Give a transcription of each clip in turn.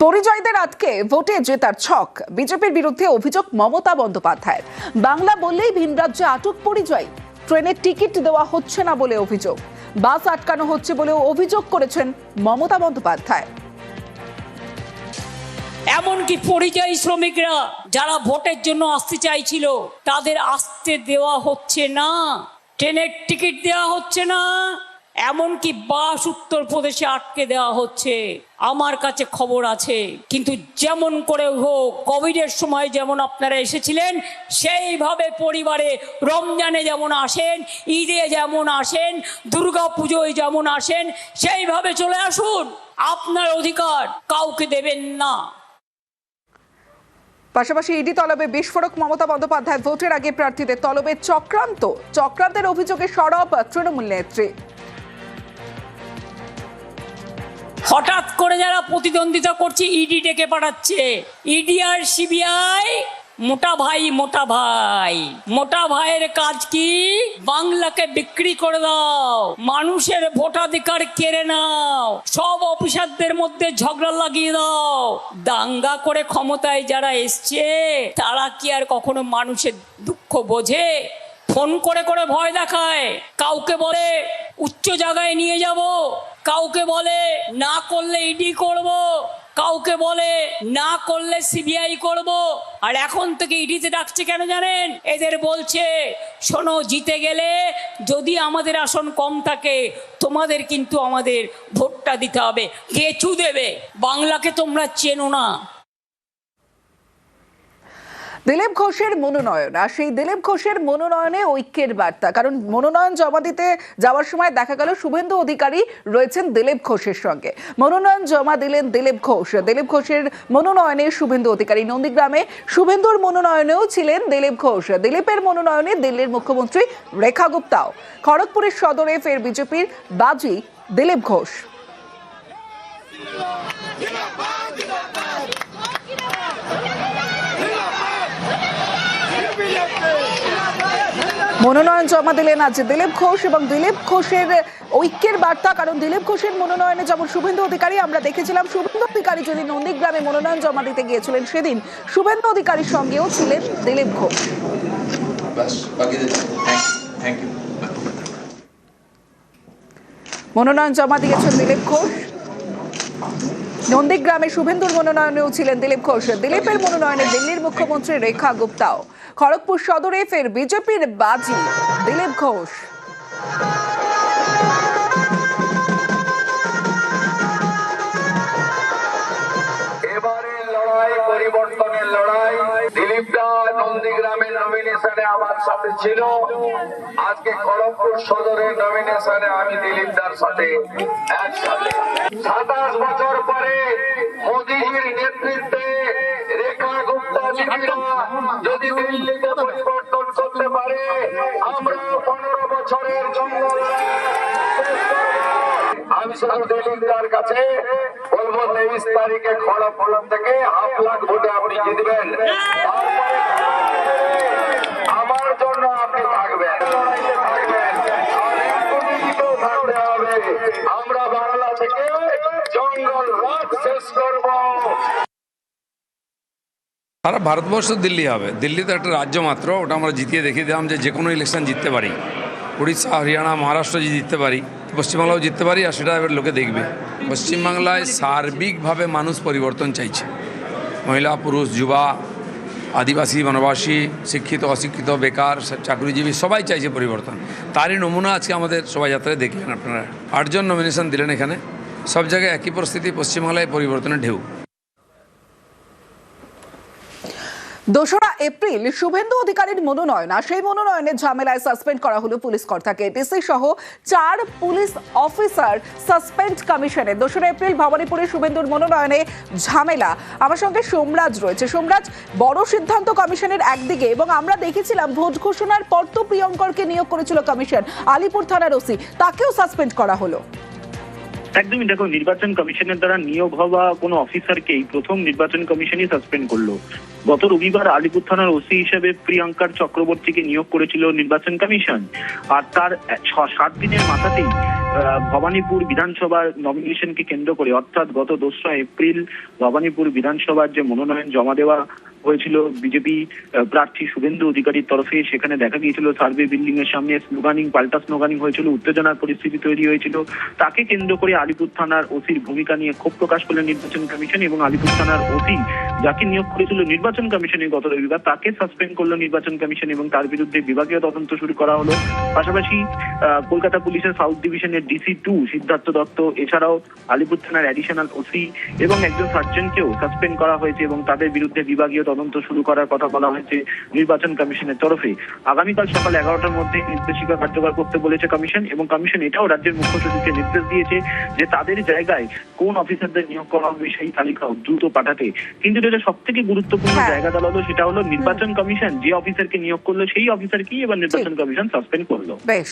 পরিযায়ীদের আটকে ভোটে জেতার ছক, বিজেপির বিরুদ্ধে অভিযোগ মমতা বন্দ্যোপাধ্যায়ের। বাংলা বললেই ভিন রাজ্যে আটক পরিযায়ী, ট্রেনের টিকিট দেওয়া হচ্ছে না বলে অভিযোগ, বাস আটকানো হচ্ছে বলেও অভিযোগ করেছেন মমতা বন্দ্যোপাধ্যায়। এমনকি পরিযায়ী শ্রমিকরা যারা ভোটের জন্য আসতে চাইছিল তাদের আসতে দেওয়া হচ্ছে না, ট্রেনের টিকিট দেওয়া হচ্ছে না, এমনকি বাস উত্তরপ্রদেশে আটকে দেওয়া হচ্ছে। আমার কাছে খবর আছে, কিন্তু যেমন করে হোক কোভিডের সময় যেমন আপনারা এসেছিলেন সেইভাবে পরিবারে রমজানে যেমন আসেন, ঈদে যেমন আসেন, দুর্গা পুজোয় যেমন আসেন সেইভাবে চলে আসুন। আপনার অধিকার কাউকে দেবেন না। পাশাপাশি ইডি তলবে বিস্ফোরক মমতা বন্দ্যোপাধ্যায়, ভোটের আগে প্রার্থীদের তলবে চক্রান্তের অভিযোগে সরব তৃণমূল নেত্রী। হঠাৎ করে যারা প্রতিদ্বন্দ্বিতা করছে ইডি ডেকে পাঠাচ্ছে, ইডি আর সিবিআই মোটা ভাইয়ের কাজ কি? বাংলাকে বিক্রি করে দাও, মানুষের ভোটাধিকার কেড়ে নাও, সব অফিসারদের মধ্যে ঝগড়া লাগিয়ে দাও। দাঙ্গা করে ক্ষমতায় যারা এসছে তারা কি আর কখনো মানুষের দুঃখ বোঝে? ফোন করে করে ভয় দেখায়, কাউকে বলে উচ্চ জায়গায় নিয়ে যাব, কাউকে বলে না করলে ইডি করব, কাউকে বলে না করলে সিবিআই করব। আর এখন থেকে ইডিতে ডাকছে কেন জানেন? এদের বলছে শোনো, জিতে গেলে যদি আমাদের আসন কম থাকে তোমাদের কিন্তু আমাদের ভোটটা দিতে হবে, কেচু দেবে। বাংলাকে তোমরা চেনো না। দিলীপ ঘোষের মনোনয়ন, আর সেই দিলীপ ঘোষের মনোনয়নে ঐক্যের বার্তা। কারণ মনোনয়ন জমা দিতে যাওয়ার সময় দেখা গেল শুভেন্দু অধিকারী রয়েছেন দিলীপ ঘোষের সঙ্গে। মনোনয়ন জমা দিলেন দিলীপ ঘোষের মনোনয়নে শুভেন্দু অধিকারী। নন্দীগ্রামে শুভেন্দুর মনোনয়নেও ছিলেন দিলীপ ঘোষ। দিলীপের মনোনয়নে দিল্লির মুখ্যমন্ত্রী রেখা গুপ্তাও। খড়গপুরের সদরে ফের বিজেপির বাজি দিলীপ ঘোষ। মনোনয়ন জমা দিলেন আজ দিলীপ ঘোষ, এবং দিলীপ ঘোষের ঐক্যের বার্তা। কারণ দিলীপ ঘোষের মনোনয়নে যেমন শুভেন্দু অধিকারী, আমরা দেখেছিলাম শুভেন্দু অধিকারী যেদিন নন্দীগ্রামে মনোনয়ন জমা দিতে গিয়েছিলেন সেদিন শুভেন্দু অধিকারীর সঙ্গেও ছিলেন দিলীপ ঘোষ। মনোনয়ন জমা দিয়েছেন দিলীপ ঘোষ। নন্দীগ্রামে শুভেন্দুর মনোনয়নেও ছিলেন দিলীপ ঘোষ। দিলীপের মনোনয়নে দিল্লির মুখ্যমন্ত্রী রেখা গুপ্তাও। খড়গপুর সদরে ফের বিজেপির বাজি দিলীপ ঘোষ। এবারে লড়াই, পরিবর্তনের লড়াই। দিলীপদা নন্দীগ্রামের নমিনেশনে আমার সাথে ছিল, আজকে খড়গপুর সদরের নমিনেশনে আমি দিলীপদার সাথে একসাথে। 27 বছর পরে মোদীজির নেতৃত্বে রেখা গুপ্তা দিদিরা যদি দিল্লিতে পরিবর্তন করতে পারে, আমরা 15 বছরের জঙ্গল আমি শুধু দিলীপদার কাছে বলবো 23 তারিখে খড়গপুর থেকে 1.5 লাখ ভোটে আপনি জিতবেন। আমার জন্য আপনি থাকবেন, থাকতে হবে। আমরা বাংলা থেকে জঙ্গল রাজ শেষ করব। সারা ভারতবর্ষ দিল্লি হবে। দিল্লি তো একটা রাজ্য মাত্র, ওটা আমরা জিতিয়ে দেখিয়ে দিলাম যে কোনো ইলেকশন জিততে পারি। উড়িষ্যা, হরিয়ানা, মহারাষ্ট্র যদি জিততে পারি, পশ্চিমবাংলাও জিততে পারি, আর সেটা এবার লোকে দেখবে। পশ্চিমবাংলায় সার্বিকভাবে মানুষ পরিবর্তন চাইছে। মহিলা, পুরুষ, যুবা, আদিবাসী, বনবাসী, শিক্ষিত, অশিক্ষিত, বেকার, চাকরিজীবী সবাই চাইছে পরিবর্তন। তারই নমুনা আজকে আমাদের শোভাযাত্রায় দেখলেন আপনারা। 8 জন নমিনেশন দিলেন এখানে। সব জায়গায় একই পরিস্থিতি, পশ্চিমবাংলায় পরিবর্তনের ঢেউ। 2রা এপ্রিল শুভেন্দু অধিকারীর মনোনয়ন, আর সেই মনোনয়নে ঝামেলায় সাসপেন্ড করা হলো পুলিশ কর্তাকে। ডিসি সহ 4 পুলিশ অফিসার সাসপেন্ড কমিশনে। 2রা এপ্রিল ভবানীপুরে শুভেন্দুর মনোনয়নে ঝামেলা। আমার সঙ্গে সোমরাজ রয়েছে। সোমরাজ, বড় সিদ্ধান্ত কমিশনের একদিকে, এবং আমরা দেখেছিলাম ভোট ঘোষণার পর তো প্রিয়ঙ্করকে নিয়োগ করেছিল কমিশন, আলিপুর থানার ওসি, তাকেও সাসপেন্ড করা হলো। একদমই, দেখো, নির্বাচন কমিশনের দ্বারা নিয়োগ হওয়া কোনো অফিসারকেই প্রথম নির্বাচন কমিশনই সাসপেন্ড করলো। গত রবিবার আলিপুর থানার ওসি হিসেবে প্রিয়াঙ্কার চক্রবর্তীকে নিয়োগ করেছিল নির্বাচন কমিশন, আর তার 7 দিনের মাথাতেই ভবানীপুর বিধানসভার নমিনেশনকে কেন্দ্র করে, অর্থাৎ গত 2রা এপ্রিল ভবানীপুর বিধানসভার যে মনোনয়ন জমা দেওয়া হয়েছিল বিজেপি প্রার্থী শুভেন্দু অধিকারীর তরফে, সেখানে দেখা গিয়েছিল সার্ভে বিল্ডিং এর সামনে স্লোগানিং, পাল্টা স্লোগানিং হয়েছিল, উত্তেজনার পরিস্থিতি তৈরি হয়েছিল। তাকে কেন্দ্র করে আলিপুর থানার ওসির ভূমিকা নিয়ে ক্ষোভ প্রকাশ করলেন নির্বাচন কমিশন, এবং আলিপুর থানার ওসি যাকে নিয়োগ করেছিল নির্বাচন কমিশনে গত রবিবার, তাকে সাসপেন্ড করলো নির্বাচন কমিশন এবং তার বিরুদ্ধে বিভাগীয় তদন্ত শুরু করা হলো। পাশাপাশি কলকাতা পুলিশের সাউথ ডিভিশনের DC2 সিদ্ধার্থ দত্ত, এছাড়াও আলিপুর থানার অ্যাডিশনাল ওসি এবং একজন সার্জেন্টকেও সাসপেন্ড করা হয়েছে এবং তাদের বিরুদ্ধে বিভাগীয় তদন্ত শুরু করার কথা বলা হয়েছে নির্বাচন কমিশনের তরফে। আগামীকাল সকাল 11টার মধ্যে নির্দেশিকা কার্যকর করতে বলেছে কমিশন, এবং কমিশন এটাও রাজ্যের মুখ্য সচিবকে নির্দেশ দিয়েছে যে তাদের জায়গায় কোন অফিসারদের নিয়োগ করা হবে সেই তালিকা দ্রুত পাঠাতে। কিন্তু যেটা সব থেকে গুরুত্বপূর্ণ জায়গা দাঁড়ালো সেটা হলো নির্বাচন কমিশন যে অফিসারকে নিয়োগ করলো সেই অফিসারকেই এবার নির্বাচন কমিশন সাসপেন্ড করলো। বেশ।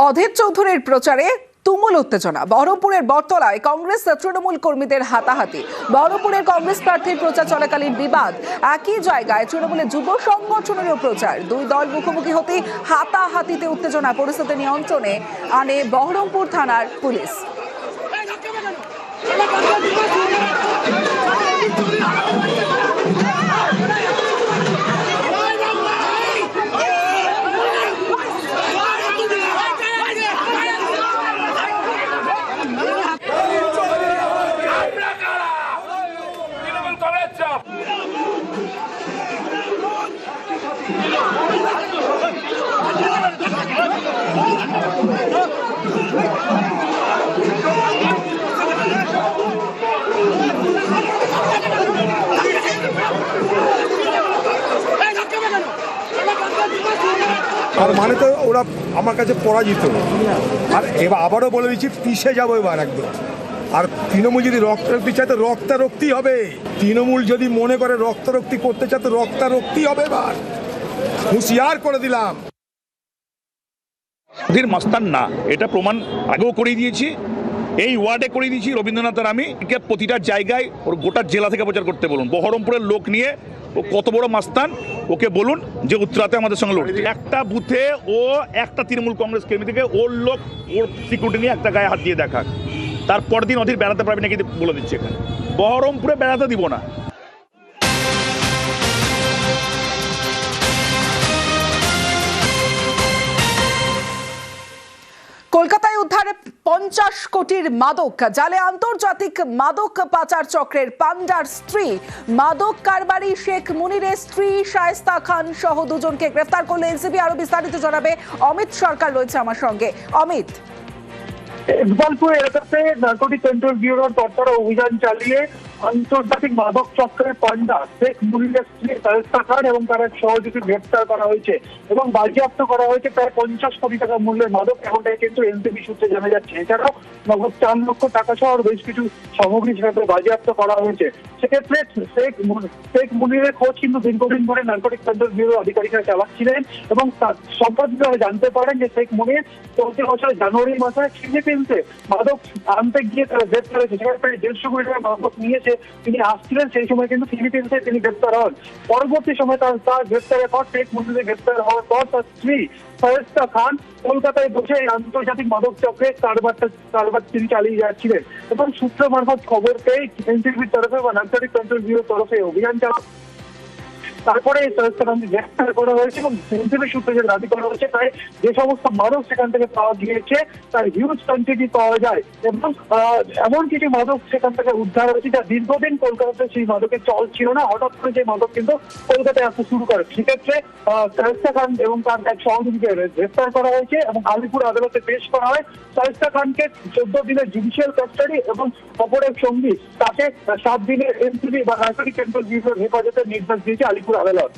অধীর চৌধুরীর প্রচারে তুমুল উত্তেজনা। বহরমপুরের বটতলায় কংগ্রেস তৃণমূল কর্মীদের হাতাহাতি। বহরমপুরের কংগ্রেস প্রার্থীর প্রচার চলাকালীন বিবাদ। একই জায়গায় তৃণমূলের যুব সংগঠনেরও প্রচার। দুই দল মুখোমুখি হতে হাতাহাতিতে উত্তেজনা। পরিস্থিতি নিয়ন্ত্রণে আনে বহরমপুর থানার পুলিশ। আর মানে তো ওরা আমার কাছে পরাজিত, আর এবার আবারও বলে দিচ্ছি পিছিয়ে যাবো এবার একদম। আর তৃণমূল যদি রক্তারক্তি চায় তো রক্তারক্তি হবে। তৃণমূল যদি মনে করে রক্তারক্তি করতে চায় তো রক্তারক্তি হবে। এবার হুঁশিয়ার করে দিলাম। ওদের মাস্তান না, এটা প্রমাণ আগেও করে দিয়েছি, এই ওয়ার্ডে করে দিয়েছি। রবীন্দ্রনাথের আমি প্রতিটা জায়গায় ওর গোটা জেলা থেকে প্রচার করতে বলুন। বহরমপুরের লোক নিয়ে ও কত বড় মাস্তান, ওকে বলুন যে উত্তরাতে আমাদের সঙ্গে লড়ছে। একটা বুথে ও একটা তৃণমূল কংগ্রেস কর্মী থেকে ওর লোক ওর সিকিউরিটি নিয়ে একটা গায়ে হাত দিয়ে দেখাক, তারপর দিন অধীর বেড়াতে পারবে নাকি বলে দিচ্ছে। এখানে বহরমপুরে বেড়াতে দিব না। কলকাতায় উদ্ধারে 50 কোটির মাদক। জালে আন্তর্জাতিক মাদক পাচার চক্রের পান্ডার স্ত্রী। মাদক কারবারি শেখ মুনিরের স্ত্রী শায়েস্তা খান সহ দুজনকে গ্রেফতার করলো এনসিবি। আরো বিস্তারিত জানাবে অমিত সরকার, রয়েছে আমার সঙ্গে। অমিত, ইকবালপুর এলাকাতে নার্কোটিক কন্ট্রোল ব্যুরোর তৎপর অভিযান চালিয়ে আন্তর্জাতিক মাদক চক্রের পান্ডা শেখ মুনিরের স্ত্রী শায়েস্তা খান এবং তার এক সহযোগী গ্রেফতার করা হয়েছে এবং বাজেয়াপ্ত করা হয়েছে প্রায় 50 কোটি টাকা মূল্যের মাদক। এমনটাই কিন্তু এনসিবি সূত্রে জানা যাচ্ছে। এছাড়াও নগদ 4 লক্ষ টাকা সহ বেশ কিছু সামগ্রী সেখানে বাজেয়াপ্ত করা হয়েছে। সেক্ষেত্রে শেখ মুনিরের খোঁজ কিন্তু দীর্ঘদিন ধরে নার্কোটিক কন্ট্রোল ব্যুরোর আধিকারিকরা চালাচ্ছিলেন এবং সম্পর্কে জানতে পারেন যে শেখ মুনির চলতি বছরের জানুয়ারি মাসে ফিলিপিন্সে মাদক আনতে গিয়ে তারা গ্রেফতার হয়েছে। সেখানে প্রায় 150 কোটি টাকা মাদক নিয়েছে তিনি আসছিলেন, সেই সময় কিন্তু ফিলিপিন্সে তিনি গ্রেফতার হন। পরবর্তী সময় তার গ্রেফতারের পর শেখ মুনিরের গ্রেফতার হওয়ার পর তার স্ত্রী শায়েস্তা খান কলকাতায় বসে আন্তর্জাতিক মাদক চক্রের কারবার তিনি চালিয়ে যাচ্ছিলেন এবং সূত্র মারফত খবর পেয়ে এনসিবির তরফে বা নার্কোটিক কন্ট্রোল ব্যুরোর তরফে অভিযান চালানো। তারপরে শায়েস্তা খানকে গ্রেফতার করা হয়েছে এবং এনসিবি সূত্রে যে দাবি করা হয়েছে তাই যে সমস্ত মাদক সেখান থেকে পাওয়া গিয়েছে তার হিউজ কোয়ান্টিটি পাওয়া যায় এবং এমন কিছু মাদক সেখান থেকে উদ্ধার হয়েছে যা দীর্ঘদিন কলকাতাতে সেই মাদকের চল ছিল না, হঠাৎ করে সেই মাদক কিন্তু কলকাতায় আসতে শুরু করে। সেক্ষেত্রে শায়েস্তা খান এবং তার এক সহযোগীকে গ্রেফতার করা হয়েছে এবং আলিপুর আদালতে পেশ করা হয়। শায়েস্তা খানকে 14 দিনের জুডিশিয়াল কাস্টাডি এবং অপর এক সঙ্গী তাকে 7 দিনের এনসিবি বা নার্কোটিক কন্ট্রোল ব্যুরোর হেফাজতের নির্দেশ দিয়েছে আলিপুর আদালত।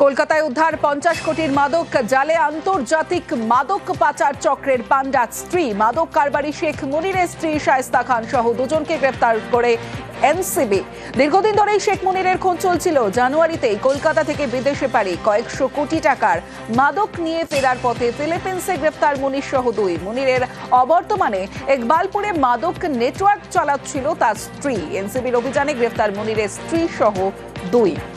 কলকাতায় উদ্ধার 50 কোটির মাদক। জালে আন্তর্জাতিক মাদক পাচার চক্রের পান্ডা স্ত্রী। মাদক কারবারি শেখ মুনিরের স্ত্রী শায়েস্তা খান সহ দুজনকে গ্রেফতার করে এনসিবি। দীর্ঘদিন ধরেই শেখ মুনিরের খোঁজ চলছিল। জানুয়ারিতেই কলকাতা থেকে বিদেশে পাড়ি কয়েকশো কোটি টাকার মাদক নিয়ে ফেরার পথে ফিলিপিন্সে গ্রেফতার মুনির সহ দুই। মুনিরের অবর্তমানে ইকবালপুরে মাদক নেটওয়ার্ক চালাচ্ছিল তার স্ত্রী। এনসিবির অভিযানে গ্রেফতার মুনিরের স্ত্রী সহ 2।